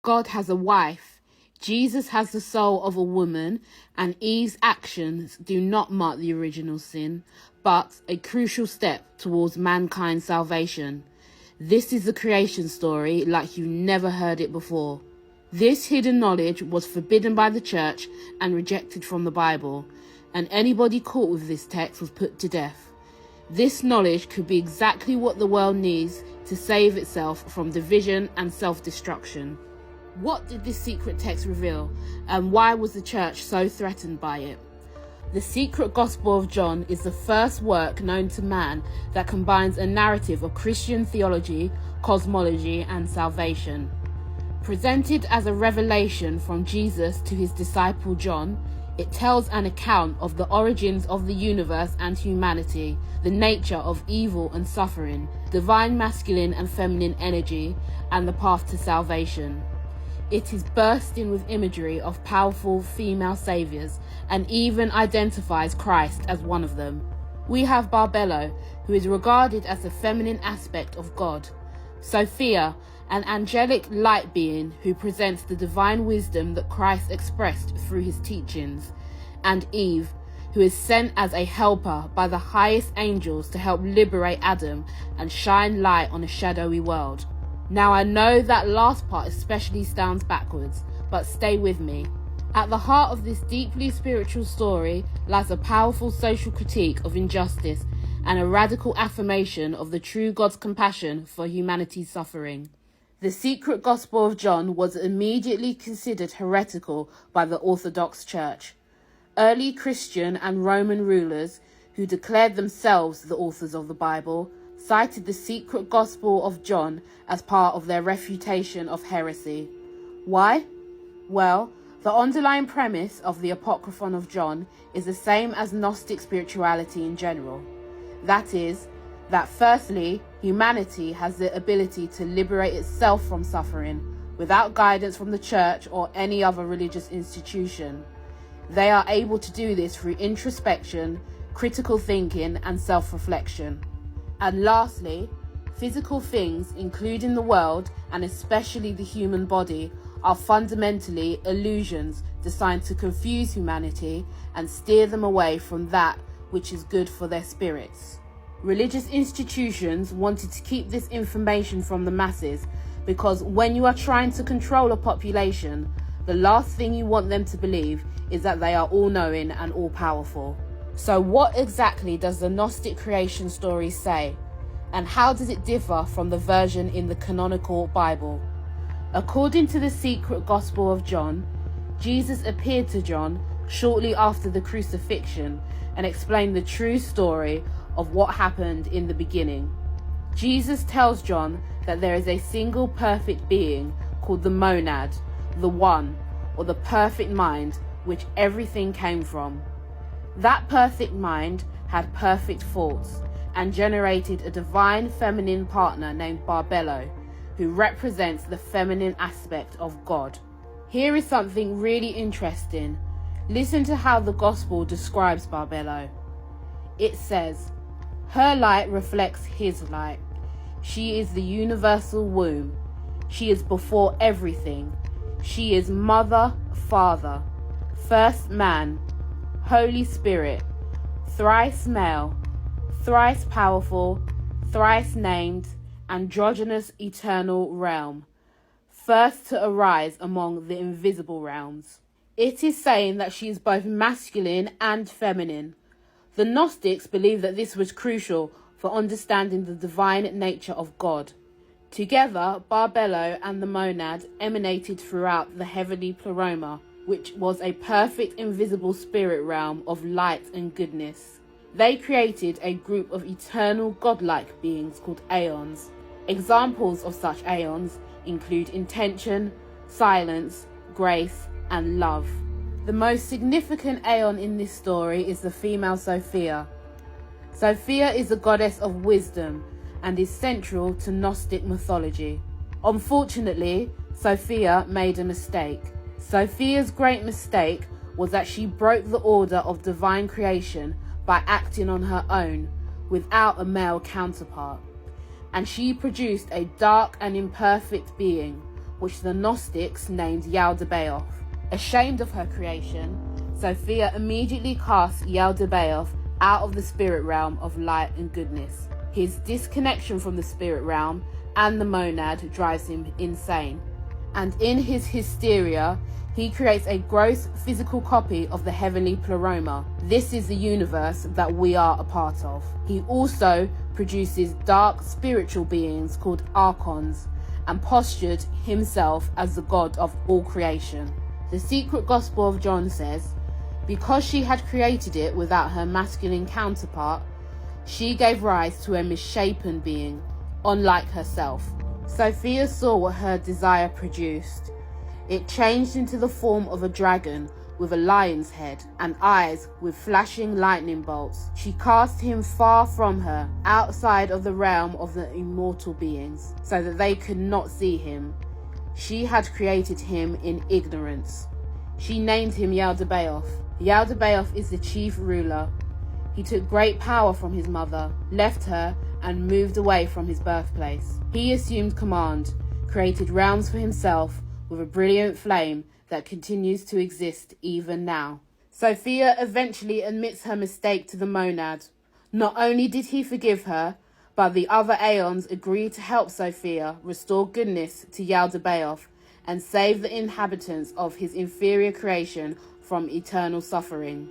God has a wife, Jesus has the soul of a woman, and Eve's actions do not mark the original sin, but a crucial step towards mankind's salvation. This is the creation story like you never heard it before. This hidden knowledge was forbidden by the church and rejected from the Bible, and anybody caught with this text was put to death. This knowledge could be exactly what the world needs to save itself from division and self-destruction. What did this secret text reveal, and why was the church so threatened by it? The Secret Gospel of John is the first work known to man that combines a narrative of Christian theology, cosmology, and salvation. Presented as a revelation from Jesus to his disciple John, it tells an account of the origins of the universe and humanity, the nature of evil and suffering, divine masculine and feminine energy, and the path to salvation. It is bursting with imagery of powerful female saviours and even identifies Christ as one of them. We have Barbelo, who is regarded as the feminine aspect of God, Sophia, an angelic light being who presents the divine wisdom that Christ expressed through his teachings, and Eve, who is sent as a helper by the highest angels to help liberate Adam and shine light on a shadowy world. Now I know that last part especially sounds backwards, but stay with me. At the heart of this deeply spiritual story lies a powerful social critique of injustice and a radical affirmation of the true God's compassion for humanity's suffering. The Secret Gospel of John was immediately considered heretical by the Orthodox Church. Early Christian and Roman rulers, who declared themselves the authors of the Bible, cited the Secret Gospel of John as part of their refutation of heresy. Why? Well, the underlying premise of the Apocryphon of John is the same as Gnostic spirituality in general. That is, that firstly, humanity has the ability to liberate itself from suffering without guidance from the church or any other religious institution. They are able to do this through introspection, critical thinking, and self-reflection. And lastly, physical things, including the world and especially the human body, are fundamentally illusions designed to confuse humanity and steer them away from that which is good for their spirits. Religious institutions wanted to keep this information from the masses because when you are trying to control a population, the last thing you want them to believe is that they are all-knowing and all-powerful. So what exactly does the Gnostic creation story say? And how does it differ from the version in the canonical Bible? According to the Secret Gospel of John, Jesus appeared to John shortly after the crucifixion and explained the true story of what happened in the beginning. Jesus tells John that there is a single perfect being called the monad, the one, or the perfect mind, which everything came from. That perfect mind had perfect thoughts and generated a divine feminine partner named Barbelo, who represents the feminine aspect of God. Here is something really interesting. Listen to how the Gospel describes Barbelo. It says, "Her light reflects his light. She is the universal womb. She is before everything. She is mother, father, first man, Holy Spirit, thrice male, thrice powerful, thrice named, androgynous eternal realm, first to arise among the invisible realms." It is saying that she is both masculine and feminine. The Gnostics believed that this was crucial for understanding the divine nature of God. Together, Barbelo and the monad emanated throughout the heavenly pleroma, which was a perfect invisible spirit realm of light and goodness. They created a group of eternal godlike beings called aeons. Examples of such aeons include intention, silence, grace, and love. The most significant aeon in this story is the female Sophia. Sophia is a goddess of wisdom and is central to Gnostic mythology. Unfortunately, Sophia made a mistake. Sophia's great mistake was that she broke the order of divine creation by acting on her own, without a male counterpart. And she produced a dark and imperfect being, which the Gnostics named Yaldabaoth. Ashamed of her creation, Sophia immediately casts Yaldabaoth out of the spirit realm of light and goodness. His disconnection from the spirit realm and the monad drives him insane. And in his hysteria, he creates a gross physical copy of the heavenly pleroma. This is the universe that we are a part of. He also produces dark spiritual beings called archons and postured himself as the god of all creation. The secret gospel of John says, because she had created it without her masculine counterpart, she gave rise to a misshapen being, unlike herself. Sophia saw what her desire produced. It changed into the form of a dragon with a lion's head and eyes with flashing lightning bolts. She cast him far from her, outside of the realm of the immortal beings, so that they could not see him. She had created him in ignorance. She named him Yaldabaoth. Yaldabaoth is the chief ruler. He took great power from his mother, left her, and moved away from his birthplace. He assumed command, created realms for himself with a brilliant flame that continues to exist even now. Sophia eventually admits her mistake to the monad. Not only did he forgive her, but the other Aeons agreed to help Sophia restore goodness to Yaldabaoth and save the inhabitants of his inferior creation from eternal suffering.